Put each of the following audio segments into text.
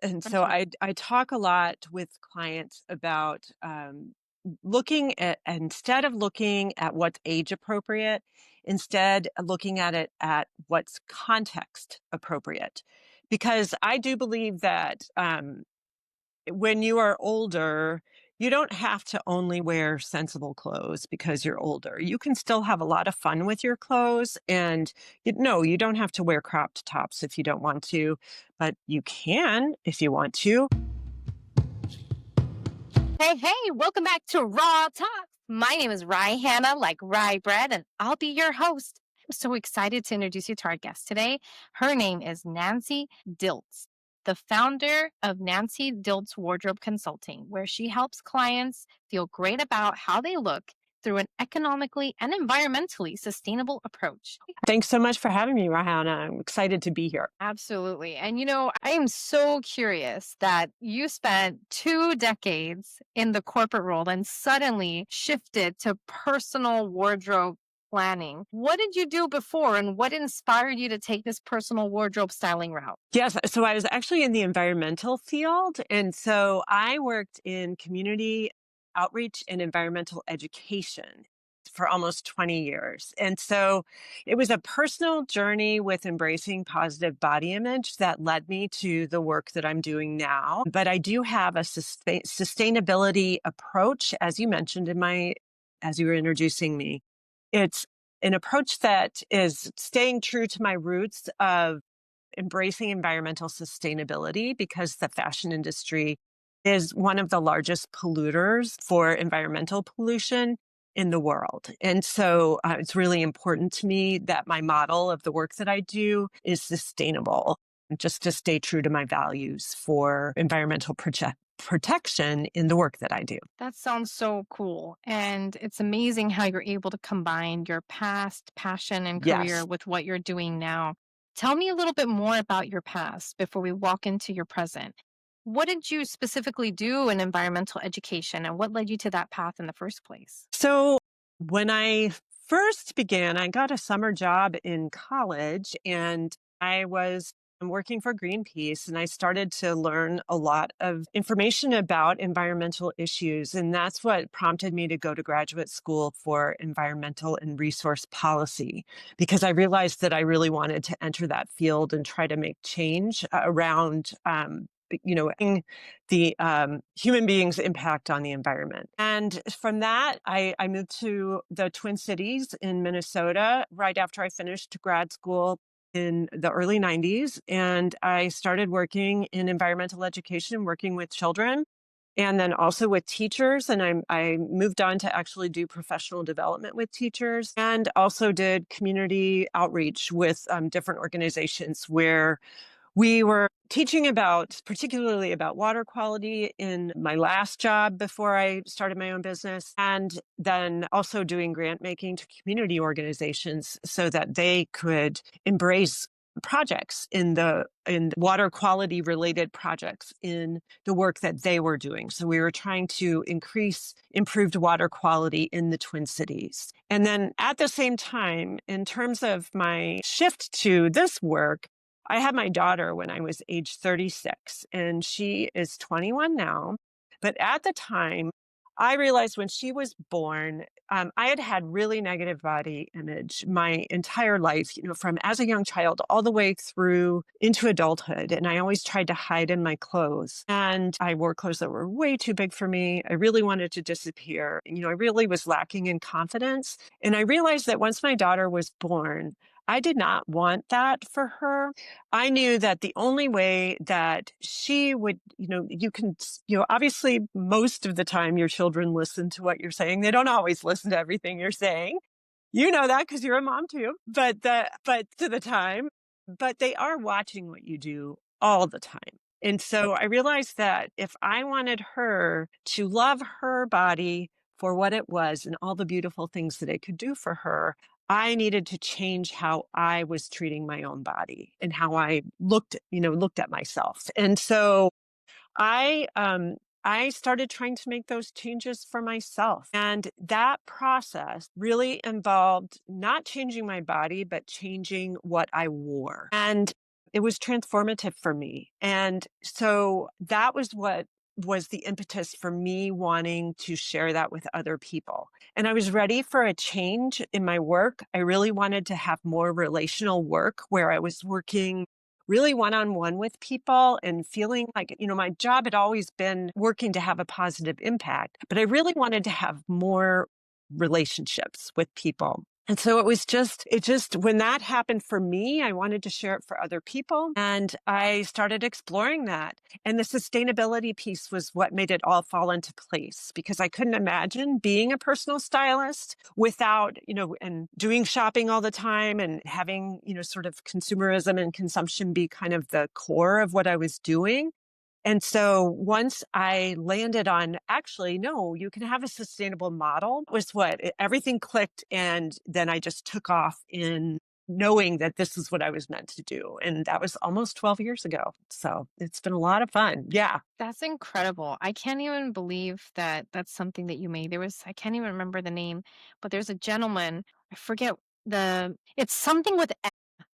And For so sure. I talk a lot with clients about looking at, instead of looking at what's age appropriate, instead looking at it at what's context appropriate. Because I do believe that when you are older, you don't have to only wear sensible clothes because you're older. You can still have a lot of fun with your clothes. And no, you don't have to wear cropped tops if you don't want to, but you can if you want to. Hey, hey, welcome back to RAA Talks. My name is Raihana, like rye bread, and I'll be your host. I'm so excited to introduce you to our guest today. Her name is Nancy Dilts, the founder of Nancy Dilts Wardrobe Consulting, where she helps clients feel great about how they look through an economically and environmentally sustainable approach. Thanks so much for having me, Raihana. I'm excited to be here. Absolutely. And I am so curious that you spent 2 decades in the corporate role and suddenly shifted to personal wardrobe planning. What did you do before and what inspired you to take this personal wardrobe styling route? Yes, so I was actually in the environmental field. And so I worked in community outreach and environmental education for almost 20 years. And so it was a personal journey with embracing positive body image that led me to the work that I'm doing now. But I do have a sustainability approach, as you mentioned as you were introducing me. It's an approach that is staying true to my roots of embracing environmental sustainability because the fashion industry is one of the largest polluters for environmental pollution in the world. And so it's really important to me that my model of the work that I do is sustainable, just to stay true to my values for environmental protection in the work that I do. That sounds so cool. And it's amazing how you're able to combine your past passion and career Yes. with what you're doing now. Tell me a little bit more about your past before we walk into your present. What did you specifically do in environmental education and what led you to that path in the first place? So when I first began, I got a summer job in college and I was working for Greenpeace and I started to learn a lot of information about environmental issues. And that's what prompted me to go to graduate school for environmental and resource policy, because I realized that I really wanted to enter that field and try to make change around the human beings' impact on the environment. And from that, I moved to the Twin Cities in Minnesota right after I finished grad school in the early 90s. And I started working in environmental education, working with children and then also with teachers. And I moved on to actually do professional development with teachers and also did community outreach with different organizations where we were teaching about, particularly about water quality in my last job before I started my own business, and then also doing grant making to community organizations so that they could embrace projects in water quality related projects in the work that they were doing. So we were trying to increase improved water quality in the Twin Cities. And then at the same time, in terms of my shift to this work, I had my daughter when I was age 36, and she is 21 now. But at the time, I realized when she was born, I had had really negative body image my entire life, from as a young child all the way through into adulthood. And I always tried to hide in my clothes. And I wore clothes that were way too big for me. I really wanted to disappear. I really was lacking in confidence. And I realized that once my daughter was born, I did not want that for her. I knew that the only way that she would, obviously most of the time your children listen to what you're saying. They don't always listen to everything you're saying. You know that because you're a mom too, but to the time, but they are watching what you do all the time. And so I realized that if I wanted her to love her body for what it was and all the beautiful things that it could do for her, I needed to change how I was treating my own body and how I looked at myself. And so I started trying to make those changes for myself. And that process really involved not changing my body, but changing what I wore. And It was transformative for me. And so that was what was the impetus for me wanting to share that with other people. And I was ready for a change in my work. I really wanted to have more relational work where I was working really one on one with people and feeling like, my job had always been working to have a positive impact, but I really wanted to have more relationships with people. And so when that happened for me, I wanted to share it for other people. And I started exploring that. And the sustainability piece was what made it all fall into place because I couldn't imagine being a personal stylist without, and doing shopping all the time and having, sort of consumerism and consumption be kind of the core of what I was doing. And so once I landed on actually, no, you can have a sustainable model was everything clicked. And then I just took off in knowing that this is what I was meant to do. And that was almost 12 years ago. So it's been a lot of fun. Yeah. That's incredible. I can't even believe that that's something that you made. I can't even remember the name, but there's a gentleman, I forget it's something with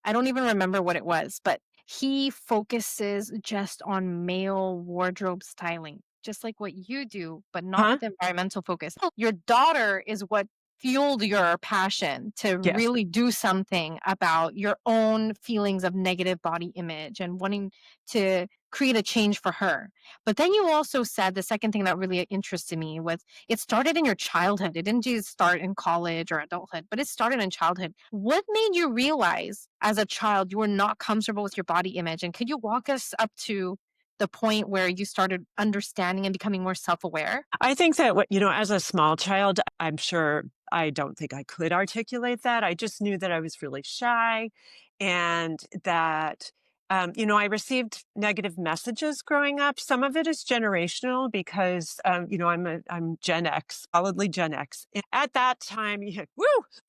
I don't even remember what it was, but he focuses just on male wardrobe styling, just like what you do, but not Huh? with environmental focus. Your daughter is what fueled your passion to Yes. really do something about your own feelings of negative body image and wanting to create a change for her. But then you also said the second thing that really interested me was it started in your childhood. It didn't just start in college or adulthood, but it started in childhood. What made you realize as a child you were not comfortable with your body image? And could you walk us up to the point where you started understanding and becoming more self aware? I think that as a small child, I'm sure I don't think I could articulate that. I just knew that I was really shy and that, I received negative messages growing up. Some of it is generational because, I'm Gen X, solidly Gen X. And at that time,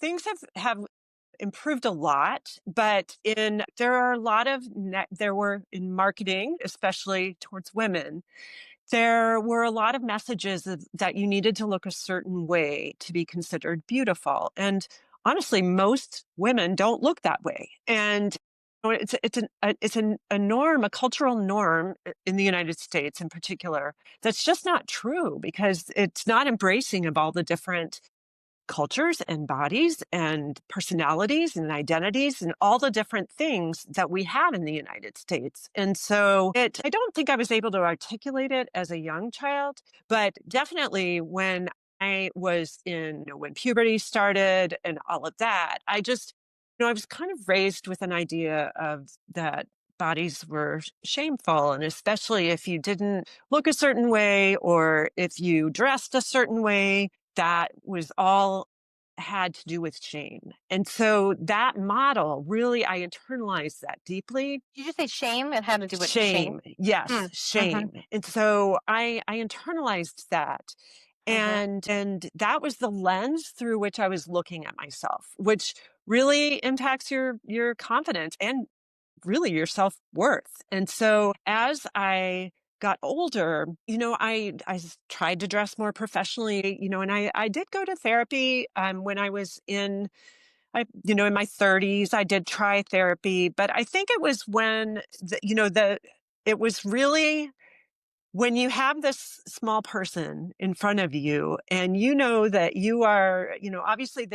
things have improved a lot, but there were in marketing, especially towards women, there were a lot of messages that you needed to look a certain way to be considered beautiful. And honestly, most women don't look that way. And it's a norm, a cultural norm in the United States in particular, that's just not true because it's not embracing of all the different cultures and bodies and personalities and identities and all the different things that we have in the United States. And so I don't think I was able to articulate it as a young child, but definitely when I was when puberty started and all of that, I was kind of raised with an idea of that bodies were shameful. And especially if you didn't look a certain way or if you dressed a certain way, that was all had to do with shame. And so that model really, I internalized that deeply. Did you just say shame? It had to do with shame. Shame. Yes, Mm, mm-hmm, shame. And so I internalized that. mm-hmm. And that was the lens through which I was looking at myself, which really impacts your confidence and really your self-worth. And so as I got older, tried to dress more professionally, and I did go to therapy when I was in my 30s. I did try therapy, but I think it was when it was really when you have this small person in front of you and you know that you are, obviously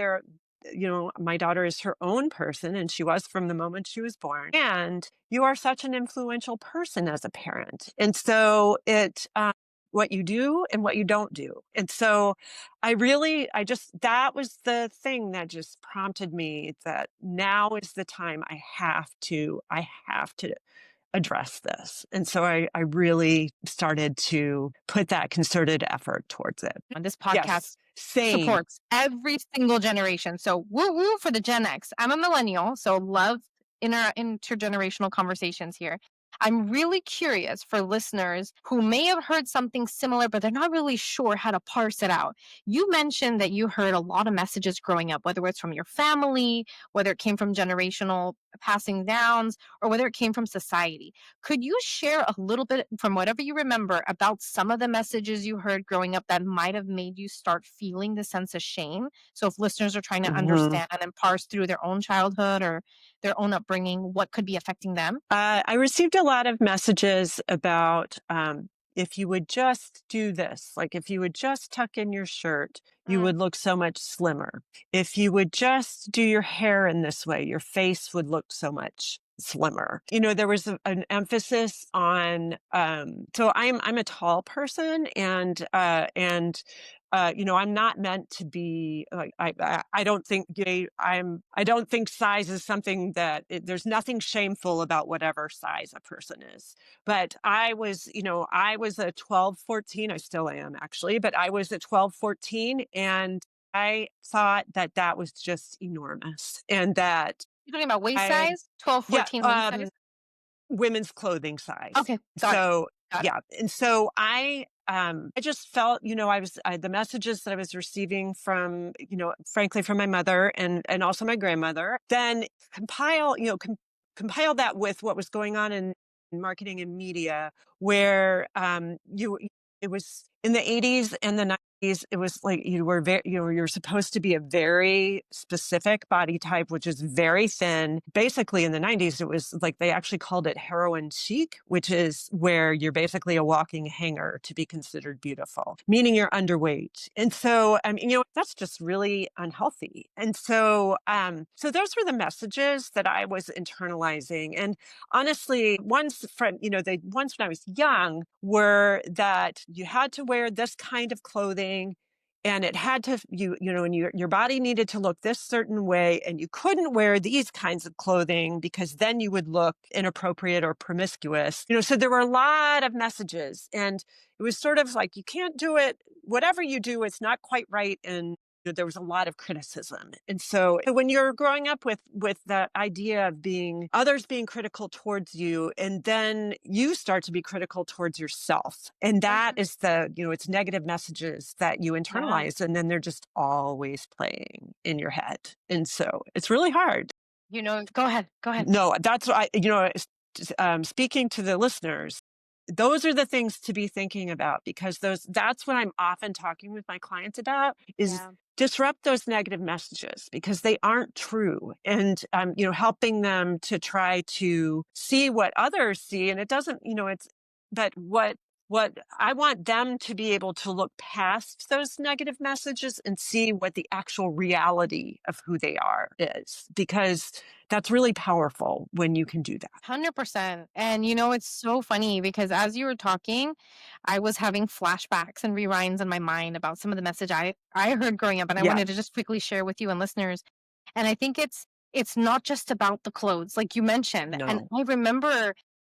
my daughter is her own person and she was from the moment she was born. And you are such an influential person as a parent. And so what you do and what you don't do. And so that was the thing that just prompted me that now is the time I have to address this. And so I really started to put that concerted effort towards it. And this Yes, podcast same. supports every single generation. So woo woo for the Gen X. I'm a millennial, so love intergenerational conversations here. I'm really curious for listeners who may have heard something similar, but they're not really sure how to parse it out. You mentioned that you heard a lot of messages growing up, whether it's from your family, whether it came from generational passing downs, or whether it came from society. Could you share a little bit from whatever you remember about some of the messages you heard growing up that might have made you start feeling the sense of shame? So, if listeners are trying to Mhm. understand and parse through their own childhood or their own upbringing, what could be affecting them? I received a lot of messages about if you would just do this, like if you would just tuck in your shirt, you Mm, would look so much slimmer. If you would just do your hair in this way, your face would look so much slimmer. There was an emphasis on. So I'm a tall person, and I'm not meant to be like I don't think I don't think size is something there's nothing shameful about whatever size a person is. But I was a 12, 14. I still am actually, but I was a 12, 14, and I thought that that was just enormous, and that you're talking about waist I size, 12, yeah, 14 waist size? women's clothing size. Okay, got it. So, Got it. yeah, and so I just felt, the messages that I was receiving from, frankly from my mother and also my grandmother, then compile that with what was going on in marketing and media, where you it was in the 80s and the 90s. It was like you're supposed to be a very specific body type, which is very thin. Basically, in the 90s, it was like they actually called it heroin chic, which is where you're basically a walking hanger to be considered beautiful, meaning you're underweight. And so, that's just really unhealthy. And so those were the messages that I was internalizing. And honestly, the ones when I was young were that you had to wear this kind of clothing, and it had to and your body needed to look this certain way, and you couldn't wear these kinds of clothing because then you would look inappropriate or promiscuous. So there were a lot of messages, and it was sort of like you can't do it. Whatever you do, it's not quite right, and there was a lot of criticism. And so when you're growing up with the idea of being others being critical towards you, and then you start to be critical towards yourself, and that Mhm. is it's negative messages that you Yeah. internalize, and then they're just always playing in your head. And so it's really hard. Go ahead. Go ahead. No, that's why, speaking to the listeners, those are the things to be thinking about, because that's what I'm often talking with my clients about is Yeah. disrupt those negative messages because they aren't true, and helping them to try to see what others see. And it doesn't, it's but what I want them to be able to look past those negative messages and see what the actual reality of who they are is, because that's really powerful when you can do that. 100%. And it's so funny because as you were talking, I was having flashbacks and rewinds in my mind about some of the message I heard growing up, and I Yeah. wanted to just quickly share with you and listeners. And I think it's not just about the clothes, like you mentioned. And No. I remember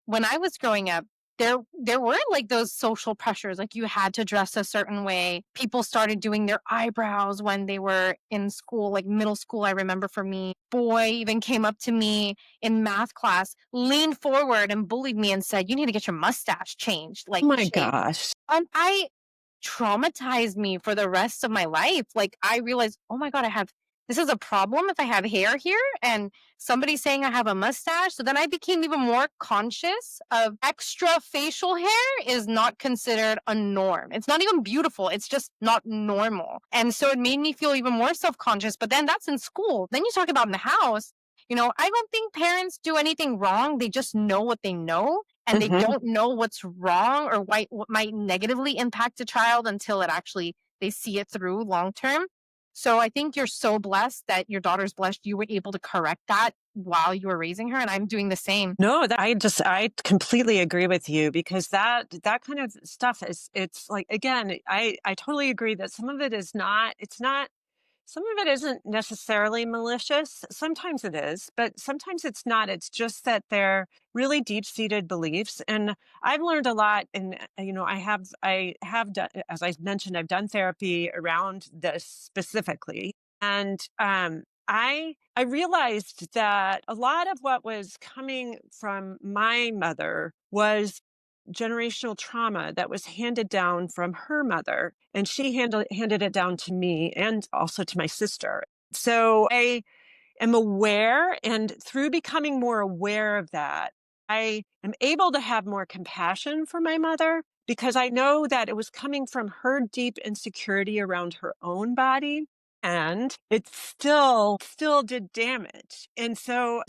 when I was growing up, there were like those social pressures, like you had to dress a certain way. People started doing their eyebrows when they were in school, like middle school. I remember for me, boy even came up to me in math class, leaned forward and bullied me and said, "You need to get your mustache changed, Oh like my shaved." gosh. I traumatized me for the rest of my life. Like I realized, oh my God, this is a problem if I have hair here and somebody's saying I have a mustache. So then I became even more conscious of extra facial hair is not considered a norm. It's not even beautiful. It's just not normal. And so it made me feel even more self-conscious. But then that's in school. Then you talk about in the house. I don't think parents do anything wrong. They just know what they know and they Hmm. don't know what's wrong or what might negatively impact a child until it actually they see it through long term. So I think you're so blessed that your daughter's blessed you were able to correct that while you were raising her, and I'm doing the same. No, I completely agree with you, because that kind of stuff it's like, again, I totally agree that some of it is not, it's not, some of it isn't necessarily malicious. Sometimes it is, but sometimes it's not. It's just that they're really deep-seated beliefs. And I've learned a lot. And I have done, as I mentioned, I've done therapy around this specifically. And I realized that a lot of what was coming from my mother was generational trauma that was handed down from her mother, and she handed it down to me and also to my sister. So I am aware, and through becoming more aware of that, I am able to have more compassion for my mother because I know that it was coming from her deep insecurity around her own body, and it still did damage. And so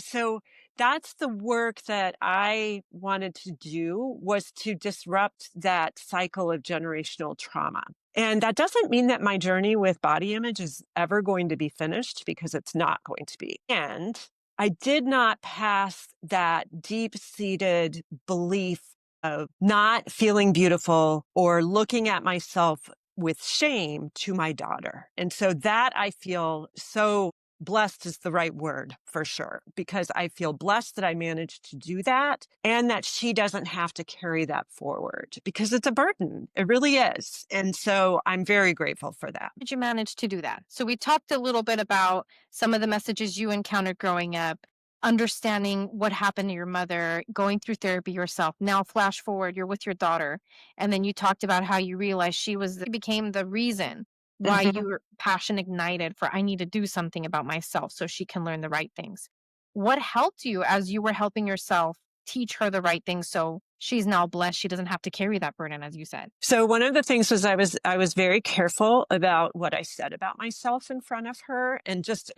that's the work that I wanted to do, was to disrupt that cycle of generational trauma. And that doesn't mean that my journey with body image is ever going to be finished, because it's not going to be. And I did not pass that deep seated belief of not feeling beautiful or looking at myself with shame to my daughter. And so that, I feel so blessed is the right word for sure, because I feel blessed that I managed to do that, and that she doesn't have to carry that forward, because it's a burden. It really is. And so I'm very grateful for that. Did you manage to do that? So we talked a little bit about some of the messages you encountered growing up, understanding what happened to your mother, going through therapy yourself. Now flash forward, you're with your daughter, and then you talked about how you realized she became the reason why Mhm. your passion ignited for I need to do something about myself so she can learn the right things. What helped you as you were helping yourself teach her the right things so she's now blessed she doesn't have to carry that burden, as you said? So one of the things was I was very careful about what I said about myself in front of her, and just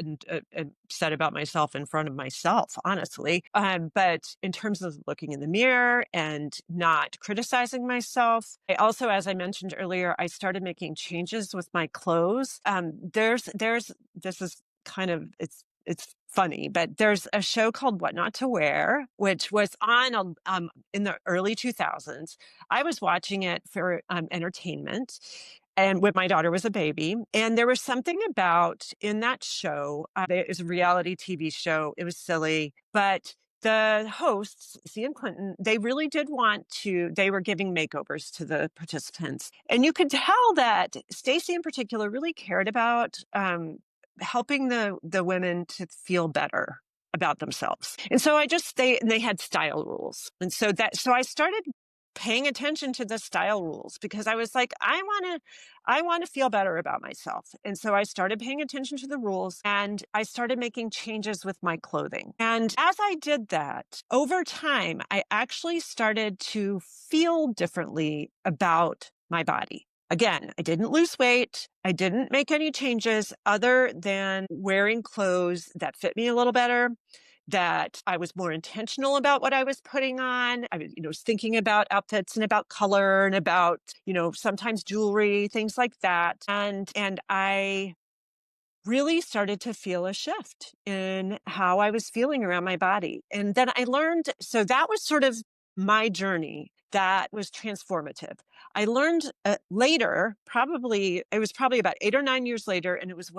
said about myself in front of myself, honestly. But in terms of looking in the mirror and not criticizing myself, I also, as I mentioned earlier, I started making changes with my clothes. There's this is kind of it's funny, but there's a show called What Not to Wear, which was on in the early 2000s. I was watching it for entertainment, and when my daughter was a baby. And there was something about in that show, it was a reality TV show. It was silly, but the hosts, C and Clinton, they really did they were giving makeovers to the participants. And you could tell that Stacy in particular really cared about helping the women to feel better about themselves. And so they had style rules. And so I started paying attention to the style rules, because I was like, I want to feel better about myself. And so I started paying attention to the rules, and I started making changes with my clothing. And as I did that, over time, I actually started to feel differently about my body. Again, I didn't lose weight. I didn't make any changes other than wearing clothes that fit me a little better, that I was more intentional about what I was putting on. I was thinking about outfits and about color and about, sometimes jewelry, things like that. And I really started to feel a shift in how I was feeling around my body. And then I learned, so that was sort of my journey that was transformative. I learned later, it was probably about 8 or 9 years later, and it was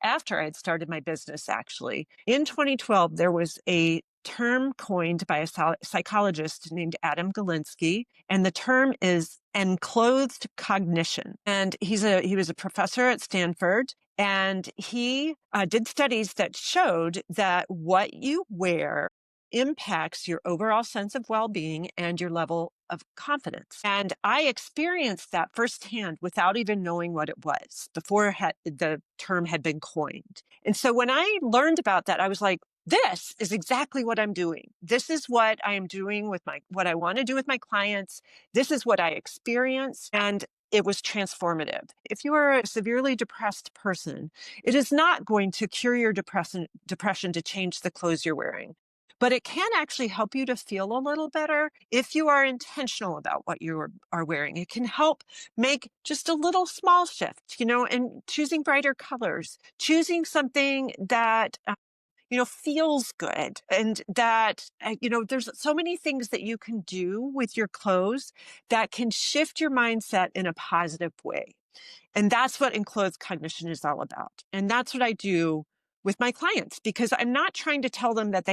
after I had started my business, actually. In 2012, there was a term coined by a psychologist named Adam Galinsky, and the term is enclothed cognition. And he was a professor at Stanford, and he did studies that showed that what you wear impacts your overall sense of well-being and your level of confidence. And I experienced that firsthand without even knowing what it was before the term had been coined. And so when I learned about that, I was like, this is exactly what I'm doing. This is what I am doing with what I want to do with my clients. This is what I experience. And it was transformative. If you are a severely depressed person, it is not going to cure your depression to change the clothes you're wearing. But it can actually help you to feel a little better if you are intentional about what you are wearing. It can help make just a little small shift, and choosing brighter colors, choosing something that feels good. And that, there's so many things that you can do with your clothes that can shift your mindset in a positive way. And that's what Enclothed Cognition is all about. And that's what I do with my clients, because I'm not trying to tell them that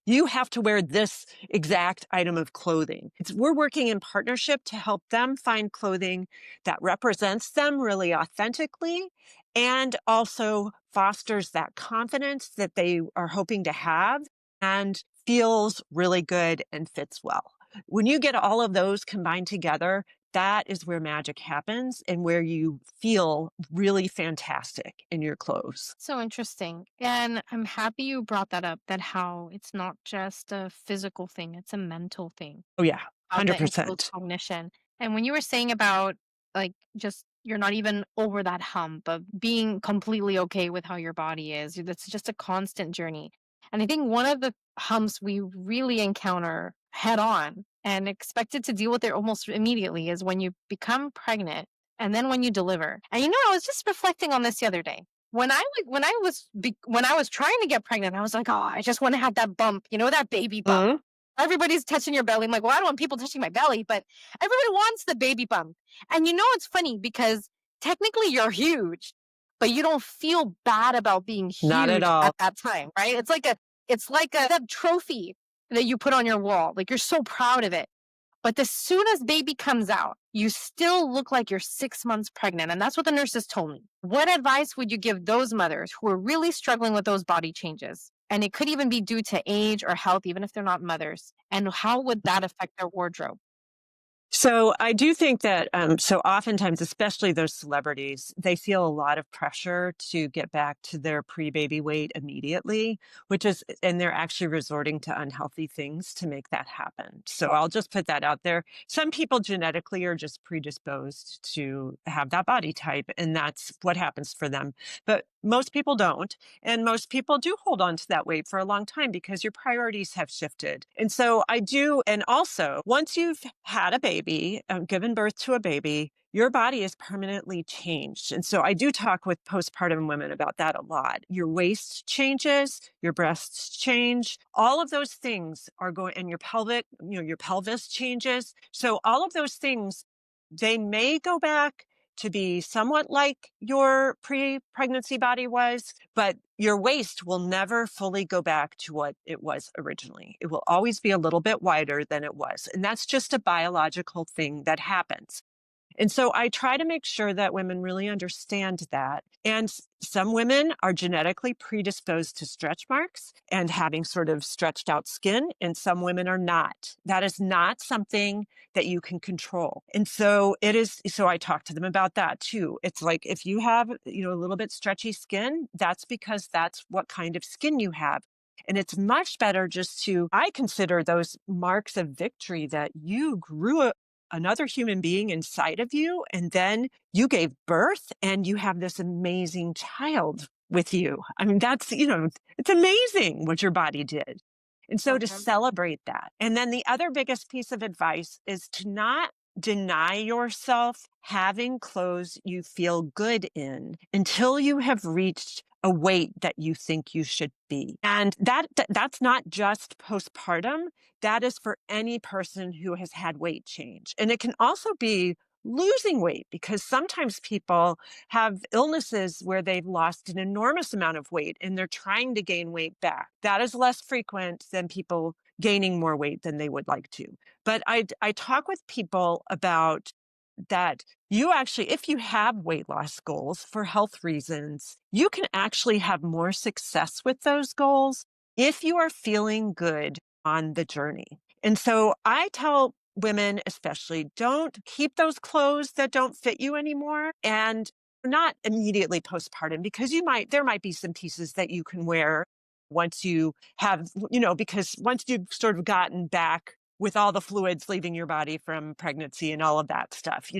you have to wear this exact item of clothing. We're working in partnership to help them find clothing that represents them really authentically and also fosters that confidence that they are hoping to have and feels really good and fits well. When you get all of those combined together, that is where magic happens and where you feel really fantastic in your clothes. So interesting. And I'm happy you brought that up, that how it's not just a physical thing, it's a mental thing. Oh, yeah, The enclosed 100%. cognition. And when you were saying about like just you're not even over that hump of being completely okay with how your body is, that's just a constant journey. And I think one of the humps we really encounter head on and expected to deal with it almost immediately is when you become pregnant and then when you deliver. And I was just reflecting on this the other day. When I was trying to get pregnant, I was like, oh, I just want to have that bump, that baby bump. Mhm. Everybody's touching your belly. I'm like, well, I don't want people touching my belly, but everybody wants the baby bump. And it's funny because technically you're huge, but you don't feel bad about being Not at huge all. at that time, right? It's like a that trophy that you put on your wall. Like you're so proud of it. But as soon as baby comes out, you still look like you're 6 months pregnant. And that's what the nurses told me. What advice would you give those mothers who are really struggling with those body changes? And it could even be due to age or health, even if they're not mothers. And how would that affect their wardrobe? So I do think that so oftentimes, especially those celebrities, they feel a lot of pressure to get back to their pre-baby weight immediately, and they're actually resorting to unhealthy things to make that happen. So I'll just put that out there. Some people genetically are just predisposed to have that body type, and that's what happens for them. But most people don't. And most people do hold on to that weight for a long time because your priorities have shifted. And so I do. And also, once you've had a baby, given birth to a baby, your body is permanently changed. And so I do talk with postpartum women about that a lot. Your waist changes, your breasts change, all of those things are going, and your pelvis changes. So all of those things, they may go back to be somewhat like your pre-pregnancy body was, but your waist will never fully go back to what it was originally. It will always be a little bit wider than it was. And that's just a biological thing that happens. And so I try to make sure that women really understand that. And some women are genetically predisposed to stretch marks and having sort of stretched out skin, and some women are not. That is not something that you can control. And so it is. So I talk to them about that too. It's like if you have, a little bit stretchy skin, that's because that's what kind of skin you have. And it's much better I consider those marks of victory that you grew another human being inside of you, and then you gave birth and you have this amazing child with you. I mean, it's amazing what your body did. And so to Mhm. celebrate that. And then the other biggest piece of advice is to not deny yourself having clothes you feel good in until you have reached a weight that you think you should be. And that's not just postpartum. That is for any person who has had weight change. And it can also be losing weight because sometimes people have illnesses where they've lost an enormous amount of weight and they're trying to gain weight back. That is less frequent than people gaining more weight than they would like to. But I talk with people about that you actually, if you have weight loss goals for health reasons, you can actually have more success with those goals if you are feeling good on the journey. And so I tell women, especially, don't keep those clothes that don't fit you anymore. And not immediately postpartum, because there might be some pieces that you can wear once you have, because once you've sort of gotten back with all the fluids leaving your body from pregnancy and all of that stuff,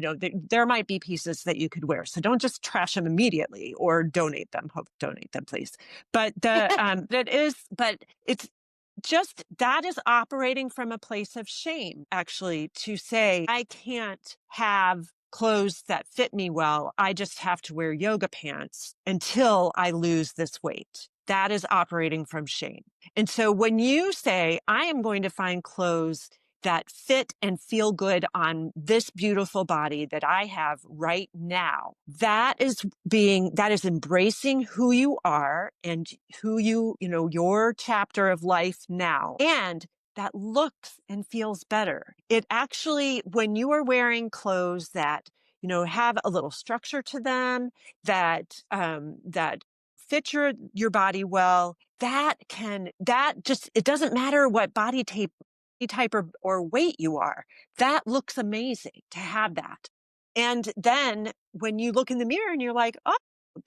there might be pieces that you could wear. So don't just trash them immediately or donate them. Hope donate them, please. But it's just that is operating from a place of shame, actually, to say, I can't have clothes that fit me well. I just have to wear yoga pants until I lose this weight. That is operating from shame. And so when you say, I am going to find clothes that fit and feel good on this beautiful body that I have right now, that is embracing who you are and your chapter of life now. And that looks and feels better. It actually, when you are wearing clothes that have a little structure to them that fit your body well. That just it doesn't matter what body type or weight you are. That looks amazing to have that. And then when you look in the mirror and you're like, oh,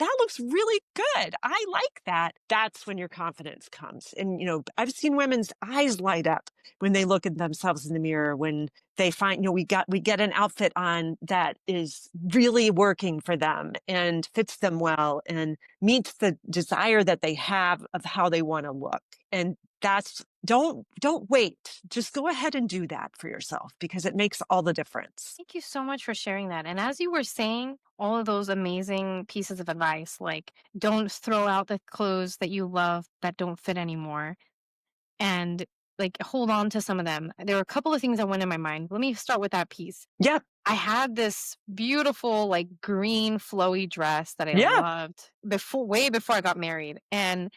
that looks really good. I like that. That's when your confidence comes. And, I've seen women's eyes light up when they look at themselves in the mirror, when they find, we get an outfit on that is really working for them and fits them well and meets the desire that they have of how they want to look. And that's don't wait. Just go ahead and do that for yourself because it makes all the difference. Thank you so much for sharing that. And as you were saying, all of those amazing pieces of advice, like don't throw out the clothes that you love that don't fit anymore, and like hold on to some of them. There were a couple of things that went in my mind. Let me start with that piece. Yeah. I had this beautiful, like green flowy dress that I Yeah. loved way before I got married. And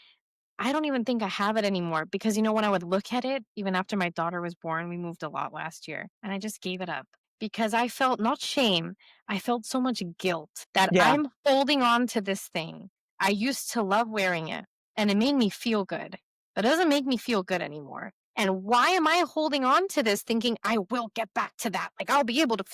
I don't even think I have it anymore because when I would look at it, even after my daughter was born, we moved a lot last year, and I just gave it up because I felt not shame, I felt so much guilt that Yeah. I'm holding on to this thing. I used to love wearing it and it made me feel good. But it doesn't make me feel good anymore. And why am I holding on to this thinking I will get back to that? Like I'll be able to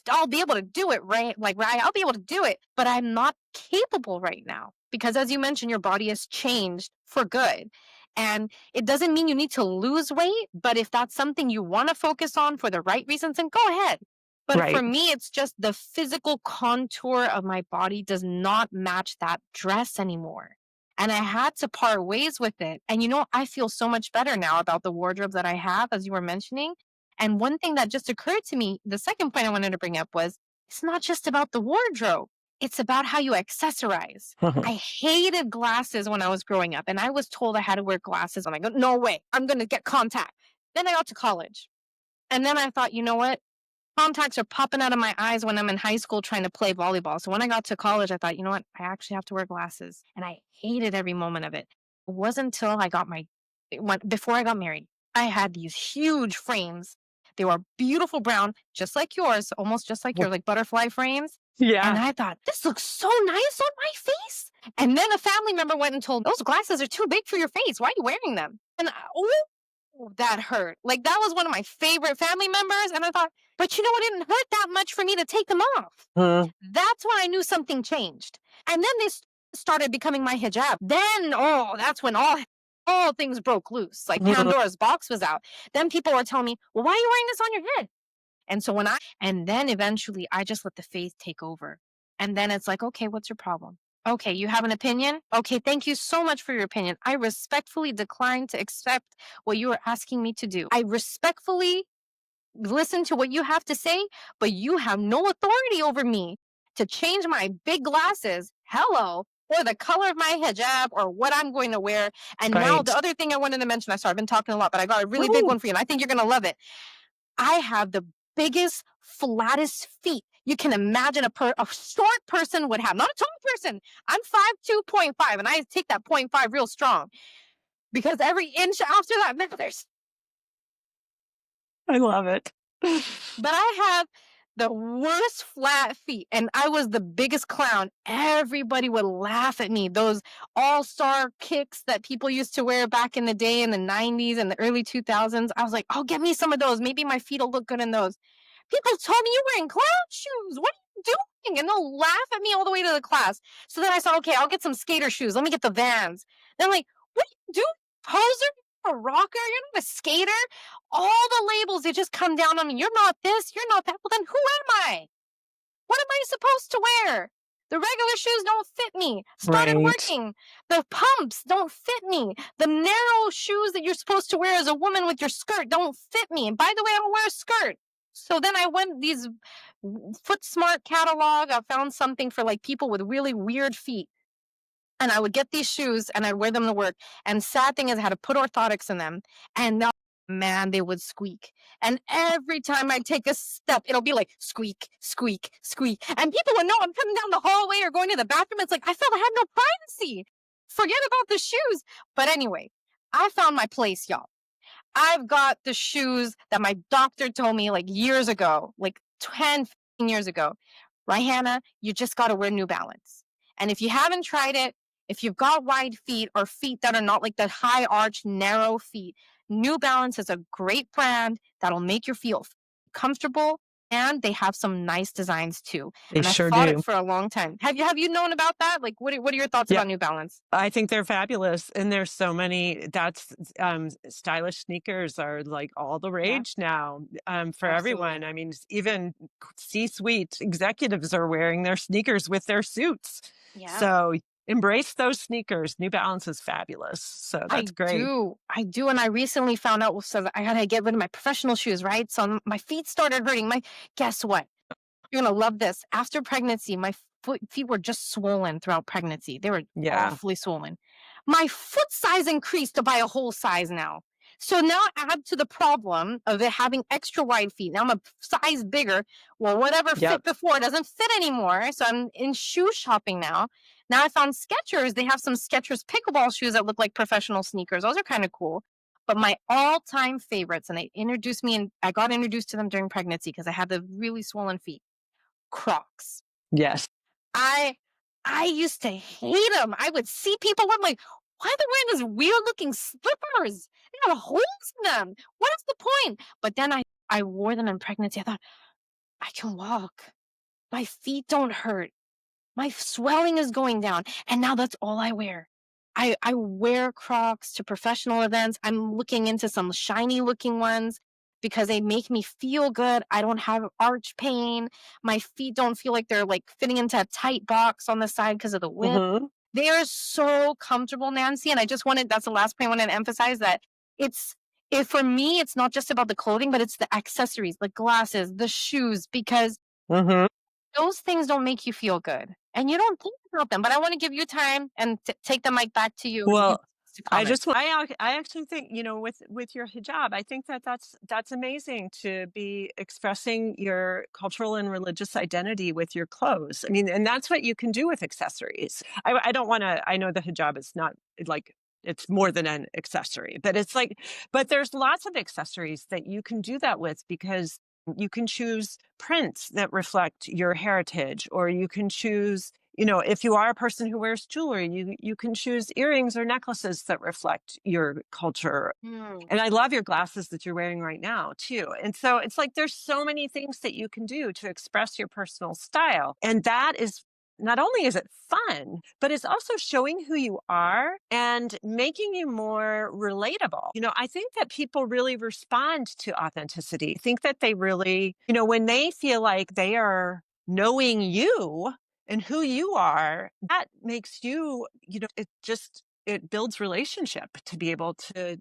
do it, right? Like right, I'll be able to do it, but I'm not capable right now because as you mentioned your body has changed for good. And it doesn't mean you need to lose weight, but if that's something you want to focus on for the right reasons, then go ahead. But for Right. me, it's just the physical contour of my body does not match that dress anymore. And I had to part ways with it. And I feel so much better now about the wardrobe that I have, as you were mentioning. And one thing that just occurred to me, the second point I wanted to bring up was it's not just about the wardrobe, it's about how you accessorize. I hated glasses when I was growing up, and I was told I had to wear glasses. And I go, no way, I'm going to get contact. Then I got to college. And then I thought, you know what? Contacts are popping out of my eyes when I'm in high school trying to play volleyball. So when I got to college, I thought, you know what? I actually have to wear glasses. And I hated every moment of it. It wasn't until before I got married, I had these huge frames. They were beautiful brown, just like yours, almost just like yours, like butterfly frames. And Yeah. I thought, this looks so nice on my face. And then a family member went and told, those glasses are too big for your face. Why are you wearing them? And that hurt. Like that was one of my favorite family members. And I thought, but it didn't hurt that much for me to take them off. Mm. That's when I knew something changed. And then they started becoming my hijab. Then, that's when all things broke loose. Like Mhm. Pandora's box was out. Then people were telling me, well, why are you wearing this on your head? And so and then eventually I just let the faith take over. And then it's like, okay, what's your problem? Okay, you have an opinion? Okay, thank you so much for your opinion. I respectfully decline to accept what you are asking me to do. I respectfully listen to what you have to say, but you have no authority over me to change my big glasses, hello, or the color of my hijab or what I'm going to wear. And now Right. the other thing I wanted to mention, I've been talking a lot, but I got a really big Woo. one for you, and I think you're going to love it. I have the biggest, flattest feet you can imagine a short person would have, not a tall person. I'm 5'2.5", and I take that point 0.5 real strong because every inch after that matters. I love it. But I have the worst flat feet, and I was the biggest clown. Everybody would laugh at me. Those all-star kicks that people used to wear back in the day in the 90s and the early 2000s. I was like, oh, get me some of those. Maybe my feet will look good in those. People told me, you're wearing clown shoes. What are you doing? And they'll laugh at me all the way to the class. So then I said, okay, I'll get some skater shoes. Let me get the Vans. Then I'm like, what are you doing? Poser? A rocker? You're not a skater? All the labels, they just come down on me. You're not this, you're not that. Well, then who am I? What am I supposed to wear? The regular shoes don't fit me. Started Right. working. The pumps don't fit me. The narrow shoes that you're supposed to wear as a woman with your skirt don't fit me. And by the way, I don't wear a skirt. So then I went these Foot Smart catalog. I found something for like people with really weird feet. And I would get these shoes and I'd wear them to work. And sad thing is, I had to put orthotics in them. And now, man, they would squeak. And every time I take a step, it'll be like squeak, squeak, squeak. And people would know I'm coming down the hallway or going to the bathroom. It's like I felt I had no privacy. Forget about the shoes. But anyway, I found my place, y'all. I've got the shoes that my doctor told me like years ago, like 10, 15 years ago. Raihana, you just got to wear New Balance. And if you haven't tried it, if you've got wide feet or feet that are not like that high arch, narrow feet, New Balance is a great brand that'll make you feel comfortable, and they have some nice designs too. They And I sure fought it do. for a long time. Have you known about that? Like what are your thoughts Yeah. about New Balance? I think they're fabulous, and there's so many stylish sneakers are, like, all the Yeah, rage now, for absolutely. everyone. I mean, even C-suite executives are wearing their sneakers with their suits. Yeah. So, embrace those sneakers. New Balance is fabulous, so that's I great. do. I do. And I recently found out so that I gotta get rid of my professional shoes, right? So my feet started hurting. My guess what? You're gonna love this. After pregnancy, my feet were just swollen throughout pregnancy. They were Yeah. awfully swollen. My foot size increased to by a whole size now. So now add to the problem of it having extra wide feet. Now I'm a size bigger. Well, whatever fit Yep. before doesn't fit anymore. So I'm in shoe shopping now. Now I found Skechers. They have some Skechers pickleball shoes that look like professional sneakers. Those are kind of cool. But my all-time favorites, and they introduced me, and I got introduced to them during pregnancy because I had the really swollen feet. Crocs. Yes. I I used to hate them. I would see people, I'm like, "Why are they wearing these weird looking slippers? They have holes in them. What is the point?" But then I wore them in pregnancy. I thought, "I can walk. My feet don't hurt. My swelling is going down." And now that's all I wear. I wear Crocs to professional events. I'm looking into some shiny looking ones because they make me feel good. I don't have arch pain. My feet don't feel like they're like fitting into a tight box on the side because of the width. Mhm. They are so comfortable, Nancy. And I just wanted, that's the last point I wanted to emphasize, that it's, if for me, it's not just about the clothing, but it's the accessories, the glasses, the shoes, because Mhm. those things don't make you feel good, and you don't think about them. But I want to give you time and take the mic back to you, and you Well, to comment. I actually think, with your hijab, I think that that's amazing to be expressing your cultural and religious identity with your clothes. I mean, and that's what you can do with accessories. I don't wanna I know the hijab is not like it's more than an accessory, but it's like but there's lots of accessories that you can do that with because you can choose prints that reflect your heritage, or you can choose if you are a person who wears jewelry, you can choose earrings or necklaces that reflect your culture. Mm, And I love your glasses that you're wearing right now too. And so it's like there's so many things that you can do to express your personal style. And that is not only is it fun, but it's also showing who you are and making you more relatable. I think that people really respond to authenticity. I think that they really, when they feel like they are knowing you and who you are, that makes you, it builds relationship to be able to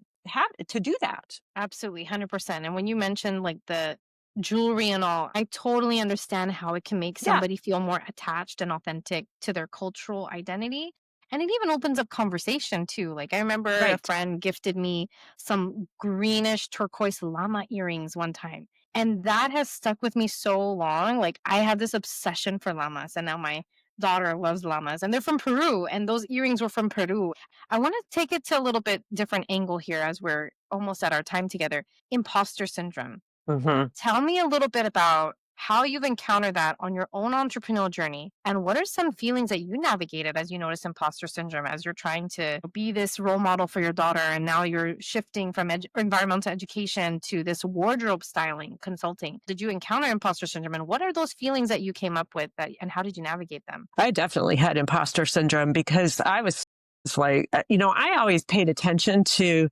do that. absolutely, 100%. And when you mentioned like the jewelry and all, I totally understand how it can make Yeah, somebody feel more attached and authentic to their cultural identity. And it even opens up conversation too. Like I remember a right. friend gifted me some greenish turquoise llama earrings one time. And that has stuck with me so long. Like I have this obsession for llamas, and now my daughter loves llamas, and they're from Peru, and those earrings were from Peru. I want to take it to a little bit different angle here as we're almost at our time together. Imposter syndrome. Mhm. Tell me a little bit about how you've encountered that on your own entrepreneurial journey, and what are some feelings that you navigated as you notice imposter syndrome as you're trying to be this role model for your daughter, and now you're shifting from environmental education to this wardrobe styling consulting. Did you encounter imposter syndrome, and what are those feelings that you came up with, and how did you navigate them? I definitely had imposter syndrome because I was like, I always paid attention to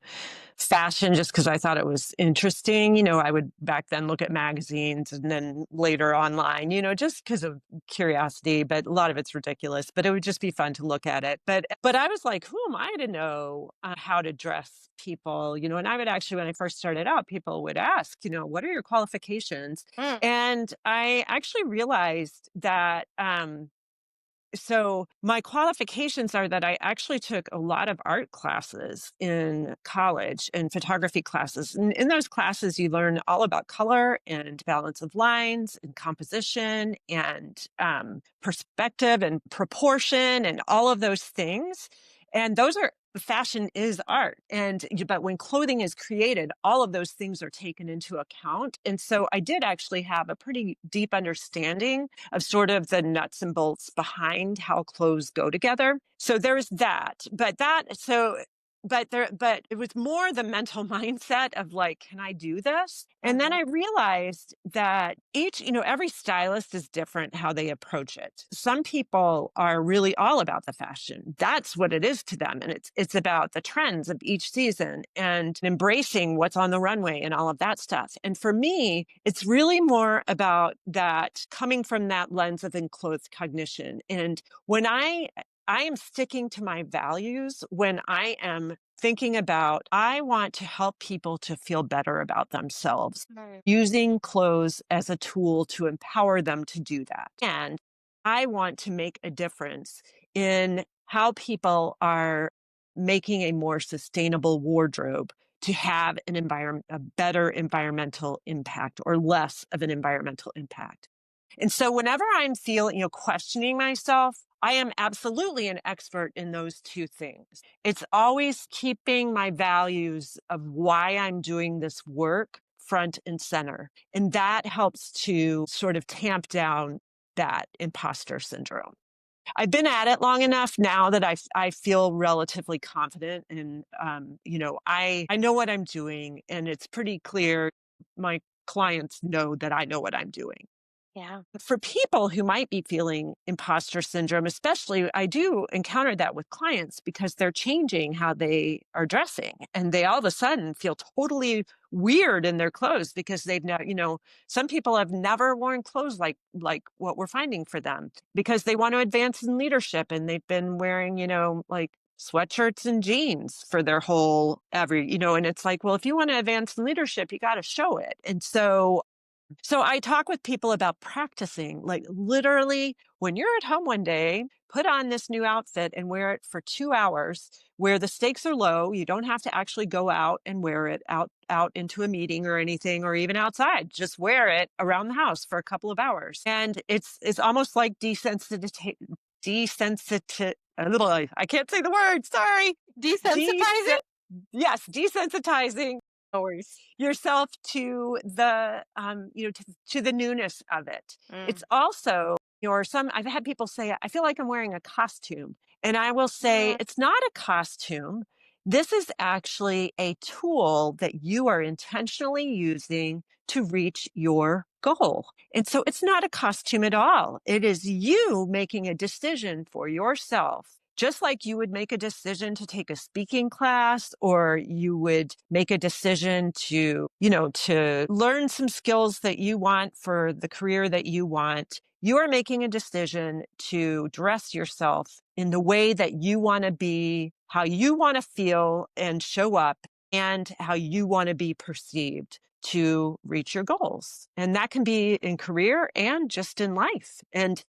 fashion just because I thought it was interesting. I would back then look at magazines and then later online, just because of curiosity, but a lot of it's ridiculous, but it would just be fun to look at it. But I was like, who am I to know how to dress people, and I would actually, when I first started out, people would ask, what are your qualifications? Mm, And I actually realized that, so my qualifications are that I actually took a lot of art classes in college and photography classes. And in those classes, you learn all about color and balance of lines and composition and perspective and proportion and all of those things. And those are fashion is art. But when clothing is created, all of those things are taken into account. And so I did actually have a pretty deep understanding of sort of the nuts and bolts behind how clothes go together. So there's that. But it was more the mental mindset of like, can I do this? And then Mhm. I realized that every stylist is different how they approach it. Some people are really all about the fashion. That's what it is to them. And it's about the trends of each season and embracing what's on the runway and all of that stuff. And for me, it's really more about that coming from that lens of enclothed cognition. And when I am sticking to my values when I am thinking about, I want to help people to feel better about themselves, Right. using clothes as a tool to empower them to do that. And I want to make a difference in how people are making a more sustainable wardrobe to have a better environmental impact or less of an environmental impact. And so whenever I'm feeling, questioning myself, I am absolutely an expert in those two things. It's always keeping my values of why I'm doing this work front and center. And that helps to sort of tamp down that imposter syndrome. I've been at it long enough now that I feel relatively confident and, I know what I'm doing and it's pretty clear my clients know that I know what I'm doing. Yeah. For people who might be feeling imposter syndrome, especially, I do encounter that with clients because they're changing how they are dressing and they all of a sudden feel totally weird in their clothes because they've never, some people have never worn clothes like what we're finding for them because they want to advance in leadership and they've been wearing, like sweatshirts and jeans for their whole and it's like, well, if you want to advance in leadership, you got to show it. And so I talk with people about practicing, like literally when you're at home one day, put on this new outfit and wear it for 2 hours where the stakes are low. You don't have to actually go out and wear it out into a meeting or anything, or even outside. Just wear it around the house for a couple of hours. And it's almost like desensitive, I can't say the word, sorry. Des- Desensitizing? yes, desensitizing No worries. yourself to the to the newness of it. It's Mm. also, or some I've had people say, I feel like I'm wearing a costume. And I will say Mm. it's not a costume. This is actually a tool that you are intentionally using to reach your goal. And so it's not a costume at all. It is you making a decision for yourself, just like you would make a decision to take a speaking class, or you would make a decision to learn some skills that you want for the career that you want. You are making a decision to dress yourself in the way that you want to be, how you want to feel and show up, and how you want to be perceived to reach your goals. And that can be in career and just in life. And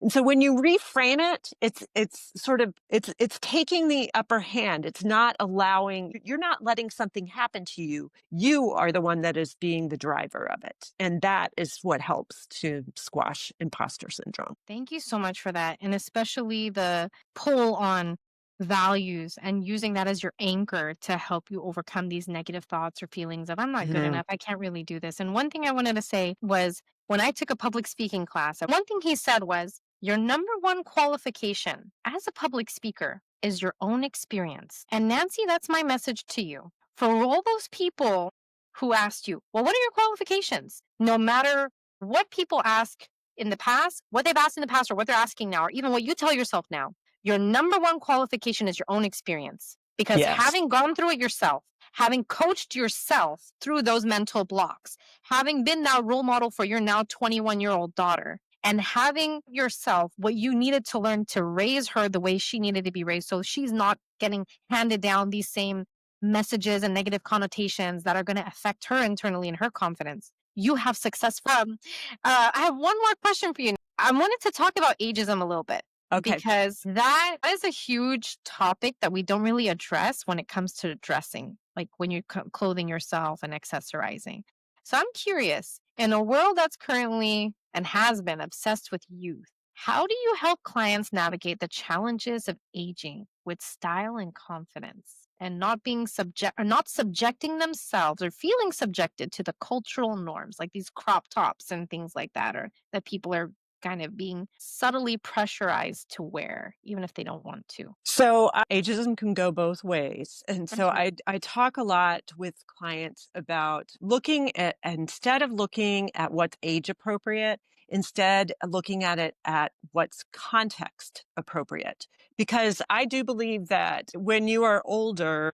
so when you reframe it, it's taking the upper hand. It's not you're not letting something happen to you. You are the one that is being the driver of it. And that is what helps to squash imposter syndrome. Thank you so much for that. And especially the pull on values and using that as your anchor to help you overcome these negative thoughts or feelings of, I'm not good Mhm. enough. I can't really do this. And one thing I wanted to say was when I took a public speaking class, one thing he said was, your number one qualification as a public speaker is your own experience. And Nancy, that's my message to you. For all those people who asked you, well, what are your qualifications? No matter what people ask in the past, what they've asked in the past, or what they're asking now, or even what you tell yourself now, your number one qualification is your own experience. Because Yes. having gone through it yourself, having coached yourself through those mental blocks, having been that role model for your now 21-year-old daughter, and having yourself what you needed to learn to raise her the way she needed to be raised so she's not getting handed down these same messages and negative connotations that are going to affect her internally and her confidence. You have success. I have one more question for you. I wanted to talk about ageism a little bit Okay. because that is a huge topic that we don't really address when it comes to dressing, like when you're clothing yourself and accessorizing. So I'm curious, in a world that's currently and has been obsessed with youth, How do you help clients navigate the challenges of aging with style and confidence and not being subject or not subjecting themselves or feeling subjected to the cultural norms like these crop tops and things like that, or that people are kind of being subtly pressurized to wear even if they don't want to? So, ageism can go both ways. And so Mhm. I talk a lot with clients about looking at, instead of looking at what's age appropriate, instead looking at it at what's context appropriate. Because I do believe that when you are older,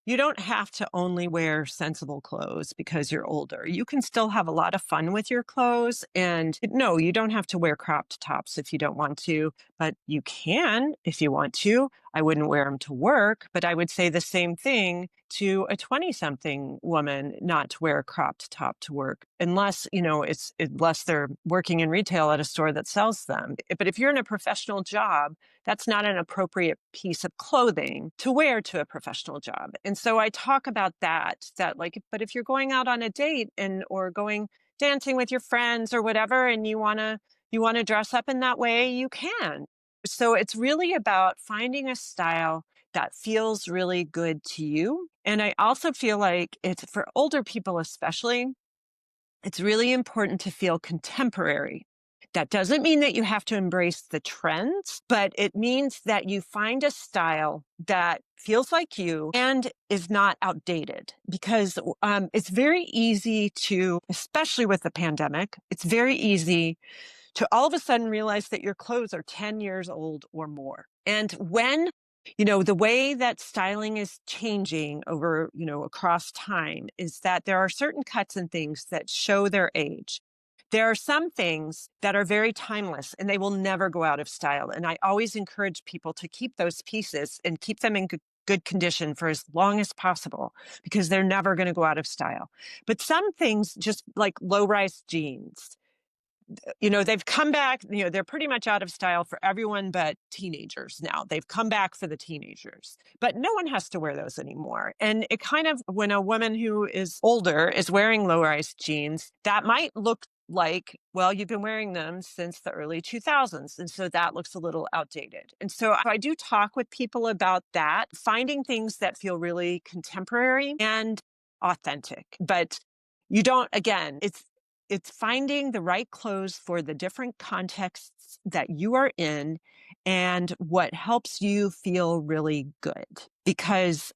you don't have to only wear sensible clothes because you're older. You can still have a lot of fun with your clothes. And no, you don't have to wear cropped tops if you don't want to, but you can if you want to. I wouldn't wear them to work, but I would say the same thing to a 20 something woman not to wear a cropped top to work unless, unless they're working in retail at a store that sells them. But if you're in a professional job, that's not an appropriate piece of clothing to wear to a professional job. And so I talk about that like, but if you're going out on a date and or going dancing with your friends or whatever, and you want to dress up in that way, you can. So it's really about finding a style that feels really good to you. And I also feel like it's for older people, especially, it's really important to feel contemporary. That doesn't mean that you have to embrace the trends, but it means that you find a style that feels like you and is not outdated because it's very easy to, especially with the pandemic, it's very easy to all of a sudden realize that your clothes are 10 years old or more. And when, the way that styling is changing over, across time is that there are certain cuts and things that show their age. There are some things that are very timeless and they will never go out of style. And I always encourage people to keep those pieces and keep them in good condition for as long as possible because they're never going to go out of style. But some things, just like low rise jeans, they've come back, they're pretty much out of style for everyone but teenagers now. They've come back for the teenagers, but no one has to wear those anymore. And it kind of, when a woman who is older is wearing low rise jeans, that might look like, well, you've been wearing them since the early 2000s. And so that looks a little outdated. And so I do talk with people about that, finding things that feel really contemporary and authentic. But you don't, again, it's finding the right clothes for the different contexts that you are in and what helps you feel really good. Because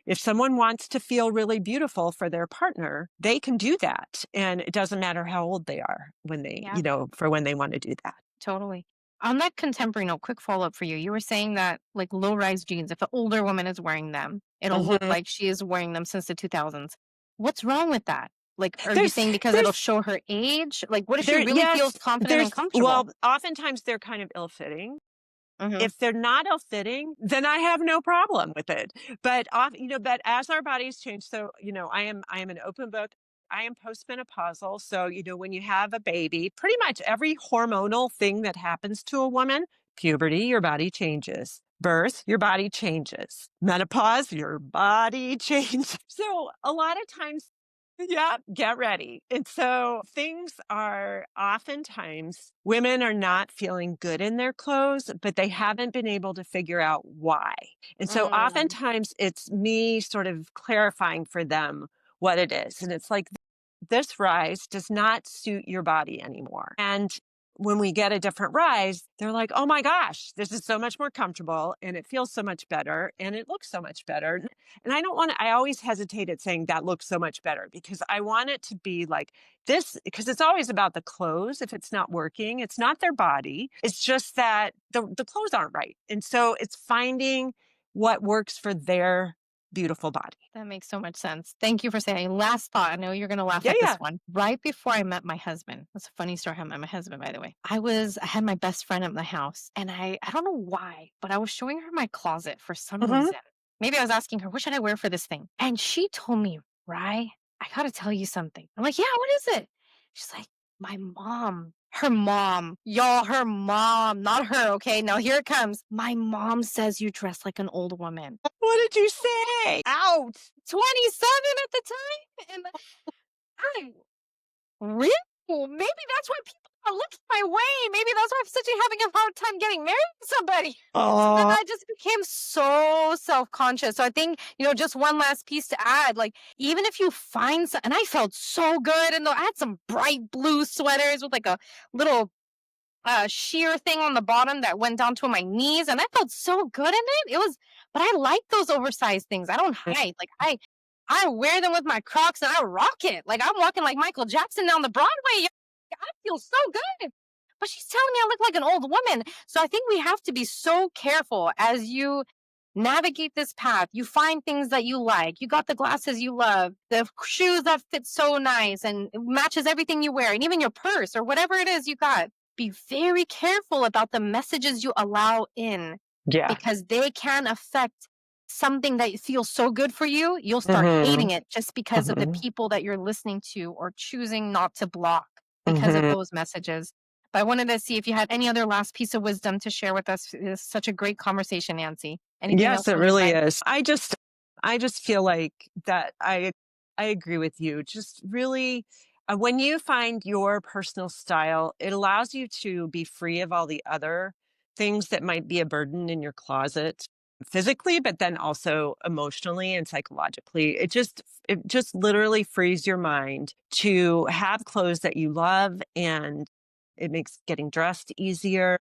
if someone wants to feel really beautiful for their partner, they can do that. And it doesn't matter how old they are when they, Yeah. for when they want to do that. Totally. On that contemporary note, quick follow up for you. You were saying that like low rise jeans, if an older woman is wearing them, it'll look Mhm. like she is wearing them since the 2000s. What's wrong with that? Like, are you There's, saying because it'll there's, show her age? Like, what if she there, really feels yes, confident and comfortable? well, oftentimes they're kind of ill fitting. Hmm. If they're not ill-fitting, then I have no problem with it. But as our bodies change, so, I am an open book. I am postmenopausal. So, when you have a baby, pretty much every hormonal thing that happens to a woman, puberty, your body changes. Birth, your body changes. Menopause, your body changes. So a lot of times, yeah, get ready. And so things are oftentimes women are not feeling good in their clothes, but they haven't been able to figure out why. And so Mm, oftentimes it's me sort of clarifying for them what it is. And it's like, this rise does not suit your body anymore. And when we get a different rise, they're like, oh my gosh, this is so much more comfortable and it feels so much better and it looks so much better. And I don't want to, I always hesitate at saying that looks so much better because I want it to be like this, because it's always about the clothes. If it's not working, it's not their body. It's just that the clothes aren't right. And so it's finding what works for their beautiful body. that makes so much sense. Thank you for saying. Last thought. I know you're gonna laugh Yeah, at this yeah. one. Right before I met my husband, that's a funny story. How I met my husband, by the way. I had my best friend at the house, and I don't know why, but I was showing her my closet for some Hmm. reason. Maybe I was asking her, what should I wear for this thing? And she told me, Rye, I gotta tell you something. I'm like, yeah, what is it? She's like, my mom. Her mom. Y'all, her mom, not her, okay? Now here it comes. My mom says you dress like an old woman. What did you say? Out. 27 at the time, and I really? Maybe that's why people look at my weight. Maybe that's why I'm such a having a hard time getting married to somebody. So then Oh, I just became so self-conscious. So I think, just one last piece to add, like, even if you find and I felt so good, and I had some bright blue sweaters with like a little sheer thing on the bottom that went down to my knees, and I felt so good in it. It was, but I like those oversized things. I don't hide. Like I wear them with my Crocs and I rock it. Like I'm walking like Michael Jackson down the Broadway. I feel so good. But she's telling me I look like an old woman. So I think we have to be so careful as you navigate this path. You find things that you like. You got the glasses you love, the shoes that fit so nice and it matches everything you wear, and even your purse or whatever it is you got. Be very careful about the messages you allow in, yeah. because they can affect something that feels so good for you. You'll start Hmm. hating it just because of the Hmm. people that you're listening to or choosing not to block because of Hmm. those messages. But I wanted to see if you had any other last piece of wisdom to share with us. It's such a great conversation, Nancy. Anything Yes, else it from your really side? is. I just feel like that I agree with you. Just really, when you find your personal style, it allows you to be free of all the other things that might be a burden in your closet physically, but then also emotionally and psychologically. It just literally frees your mind to have clothes that you love, and it makes getting dressed easier.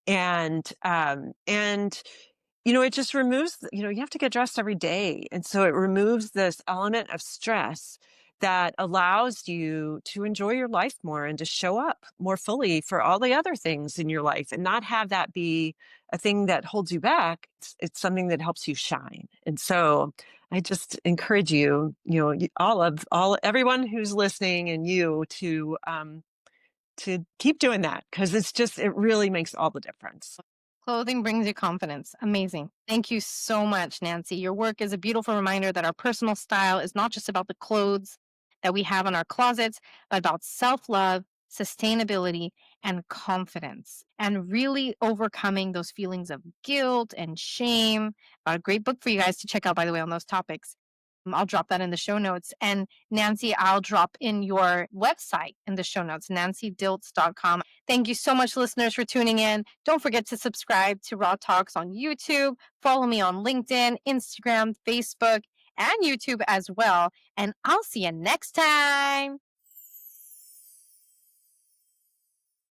And it just removes, you have to get dressed every day. And so it removes this element of stress that allows you to enjoy your life more and to show up more fully for all the other things in your life and not have that be a thing that holds you back. It's something that helps you shine. And so I just encourage you, everyone who's listening and you to keep doing that, because it really makes all the difference. Clothing brings you confidence. Amazing. Thank you so much, Nancy. Your work is a beautiful reminder that our personal style is not just about the clothes that we have in our closets, but about self love, sustainability, and confidence, and really overcoming those feelings of guilt and shame. A great book for you guys to check out, by the way, on those topics. I'll drop that in the show notes. And Nancy, I'll drop in your website in the show notes, nancydilts.com. Thank you so much, listeners, for tuning in. Don't forget to subscribe to Raw Talks on YouTube. Follow me on LinkedIn, Instagram, Facebook, and YouTube as well. And I'll see you next time.